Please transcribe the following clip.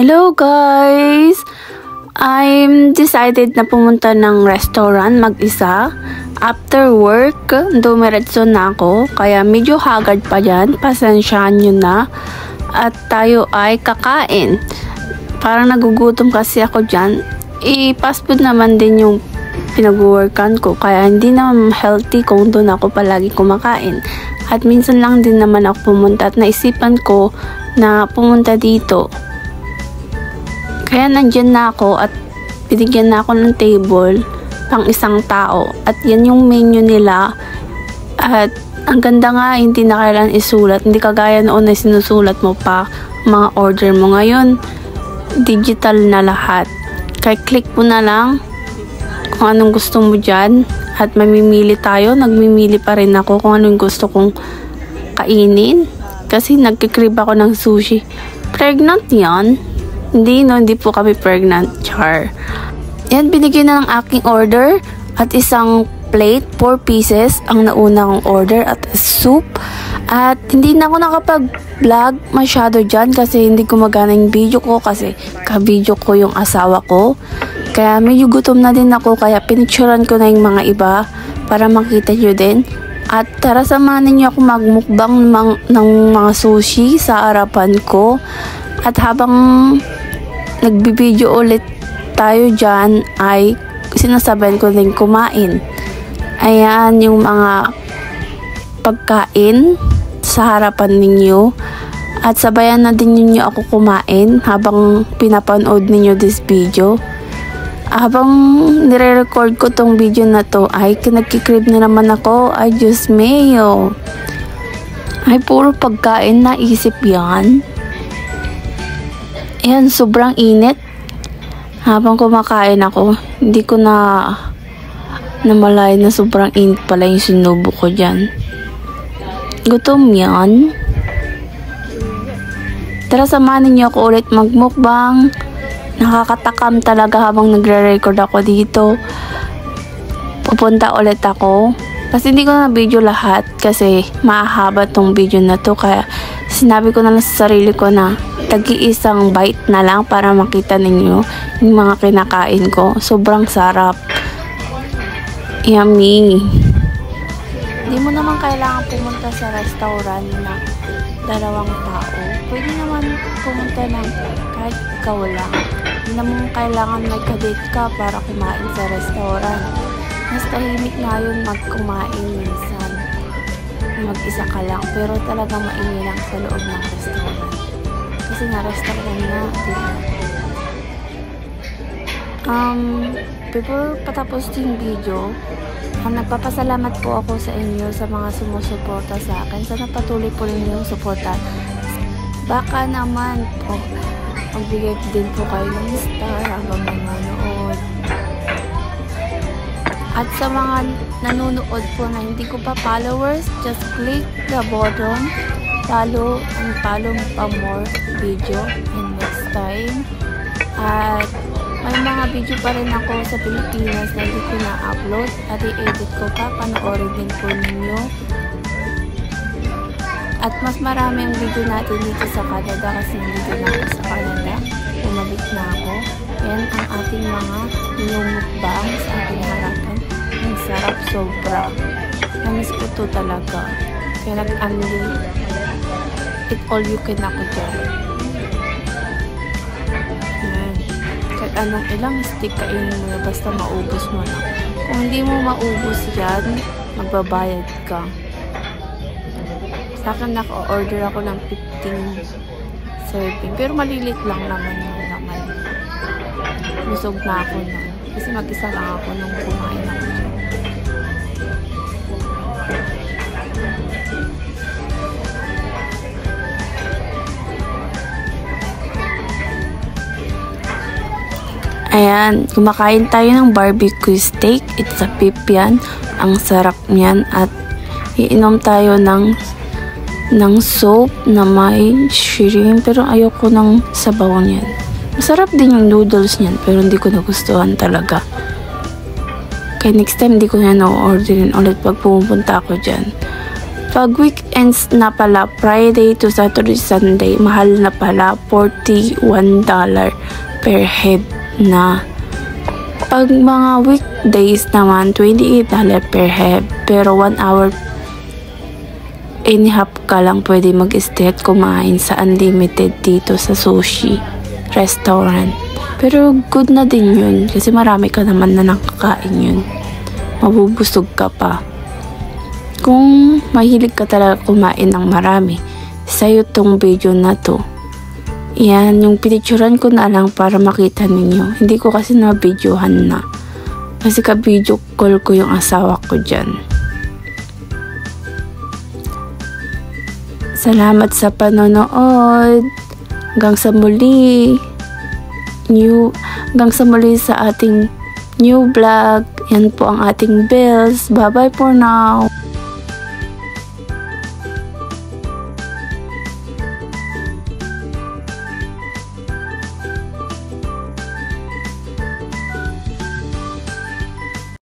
Hello guys! I'm decided na pumunta ng restaurant mag-isa. After work, dumiretso na ako. Kaya medyo haggard pa dyan. Pasensyahan nyo na. At tayo ay kakain. Parang nagugutom kasi ako dyan. Fast food naman din yung pinag-workan ko. Kaya hindi naman healthy kung doon ako palagi kumakain. At minsan lang din naman ako pumunta. At naisipan ko na pumunta dito. Kaya nandyan na ako at binigyan na ako ng table pang isang tao. At yan yung menu nila. At ang ganda nga, hindi na kailangan isulat. Hindi kagaya noon na sinusulat mo pa mga order mo. Ngayon, digital na lahat. Kaya click mo na lang kung anong gusto mo dyan. At mamimili tayo. Nagmimili pa rin ako kung anong gusto kong kainin. Kasi nagkikrib ako ng sushi. Pregnant yan. Hindi po kami pregnant, char. Yan, binigyan na ng aking order at isang plate, 4 pieces ang nauna kong order at soup. At hindi na ako nakapag-vlog masyado dyan kasi hindi gumagana yung video ko kasi ka-video ko yung asawa ko. Kaya medyo gutom na din ako kaya pinicturan ko na yung mga iba para makita nyo din. At tara samahan niyo ako magmukbang ng mga sushi sa harapan ko. At habang nagbibideo ulit tayo dyan ay sinasabayan ko din kumain. Ayan yung mga pagkain sa harapan ninyo. At sabayan na din ninyo ako kumain habang pinapanood ninyo this video. Habang nire-record ko tong video na to ay nagkikrib na naman ako. Ay Diyos mayo. Ay puro pagkain na isip yan. Ayan, sobrang init. Habang kumakain ako, hindi ko na namalayan na sobrang init pala yung sinubo ko dyan. Gutom yan. Tara, samahan niyo ako ulit magmukbang. Nakakatakam talaga habang nagre-record ako dito. Pupunta ulit ako. Kasi hindi ko na video lahat kasi mahaba tong video na to. Kaya sinabi ko na lang sa sarili ko na tagi-isang bite na lang para makita ninyo yung mga kinakain ko. Sobrang sarap. Yummy. Hindi mo naman kailangan pumunta sa restaurant na dalawang tao. Pwede naman pumunta ng kahit ikaw lang. Hindi naman kailangan nagka-date ka para kumain sa restaurant. Mas tahimik nga yun magkumain minsan. Mag-isa ka lang. Pero talagang maingay lang sa loob ng restaurant. Kasi na-restaurant na, diba? Before patapos yung video, nagpapasalamat po ako sa inyo sa mga sumusuporta sa akin. Sana patuloy po rin yung suporta. Baka naman po, magbigay din po kayo ng star habang nanonood. At sa mga nanonood po na hindi ko pa followers, just click the button. Follow and follow pa more video and next time. At may mga video pa rin ako sa Pilipinas na hindi ko na-upload at i-edit ko pa, panoorin din po ninyo. At mas marami ang video natin dito sa Canada kasi nandito na ako sa Canada. Bumalik na ako. Yan ang ating mga lumukbang sa ating harapan. Ang sarap sobra. Namis ko to talaga. Kaya nag-unli it all you can ako dyan. Yan. Kahit anong ilang stick kainin mo na basta maubos mo na. Kung hindi mo maubos yan, magbabayad ka. Sa akin naka-order ako ng 15 serving. Pero malilit lang naman yung laman. Busog na ako nun. Kasi mag-isa lang ako nung kumain ako dyan. Ayan, kumakain tayo ng barbecue steak. It's a beef yan. Ang sarap niyan. At iinom tayo ng soup na may shrimp. Pero ayoko ng sabaw niyan. Masarap din yung noodles niyan. Pero hindi ko nagustuhan talaga. Kaya next time hindi ko na na-orderin ulit pag pumupunta ako dyan. Pag weekends na pala, Friday to Saturday, Sunday, mahal na pala, $41 per head na. Pag mga weekdays naman, $28 per head, pero 1 hour and a half ka lang pwede mag-stay at kumain sa unlimited dito sa sushi restaurant. Pero good na din yun kasi marami ka naman na nakakain yun. Mabubusog ka pa. Kung mahilig ka talaga kumain ng marami, sa'yo tong video na to. Yan, yung pinicturan ko na lang para makita ninyo. Hindi ko kasi na-videohan na. Kasi ka-video call ko yung asawa ko dyan. Salamat sa panonood. Hanggang sa muli. Hanggang sa muli sa ating new vlog. Yan po ang ating bills. Bye-bye for now.